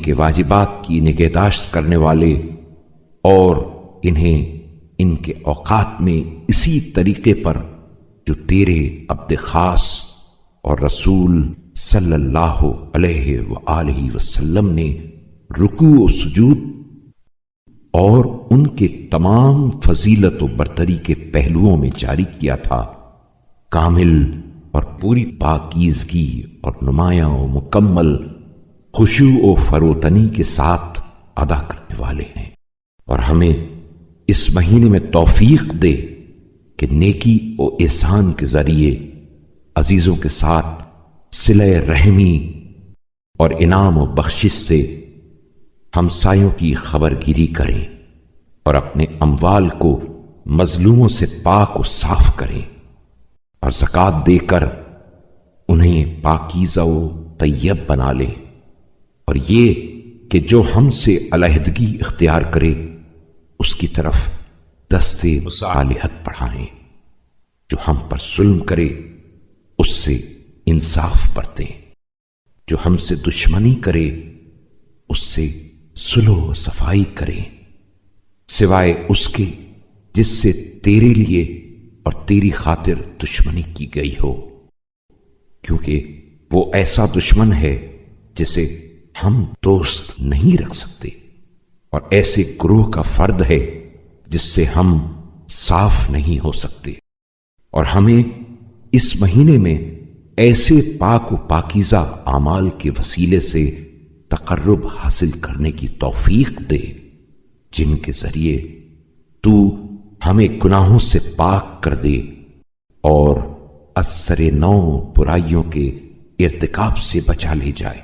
کے واجبات کی نگہداشت کرنے والے اور انہیں ان کے اوقات میں اسی طریقے پر جو تیرے عبد خاص اور رسول صلی اللہ علیہ وآلہ وسلم نے رکوع و سجود اور ان کے تمام فضیلت و برتری کے پہلوؤں میں جاری کیا تھا، کامل اور پوری پاکیزگی اور نمایاں و مکمل خشوع و فروتنی کے ساتھ ادا کرنے والے ہیں، اور ہمیں اس مہینے میں توفیق دے کہ نیکی و احسان کے ذریعے عزیزوں کے ساتھ صلہ رحمی اور انعام و بخشش سے ہمسایوں کی خبر گیری کریں اور اپنے اموال کو مظلوموں سے پاک و صاف کریں اور زکوٰۃ دے کر انہیں پاکیزہ و طیب بنا لیں، اور یہ کہ جو ہم سے علیحدگی اختیار کرے اس کی طرف دستے مصالحت بڑھائیں، جو ہم پر ظلم کرے اس سے انصاف برتیں، جو ہم سے دشمنی کرے اس سے صلح و صفائی کریں، سوائے اس کے جس سے تیرے لیے اور تیری خاطر دشمنی کی گئی ہو، کیونکہ وہ ایسا دشمن ہے جسے ہم دوست نہیں رکھ سکتے، اور ایسے گروہ کا فرد ہے جس سے ہم صاف نہیں ہو سکتے، اور ہمیں اس مہینے میں ایسے پاک و پاکیزہ اعمال کے وسیلے سے تقرب حاصل کرنے کی توفیق دے جن کے ذریعے تو ہمیں گناہوں سے پاک کر دے اور از سر نو برائیوں کے ارتکاب سے بچا لے جائے۔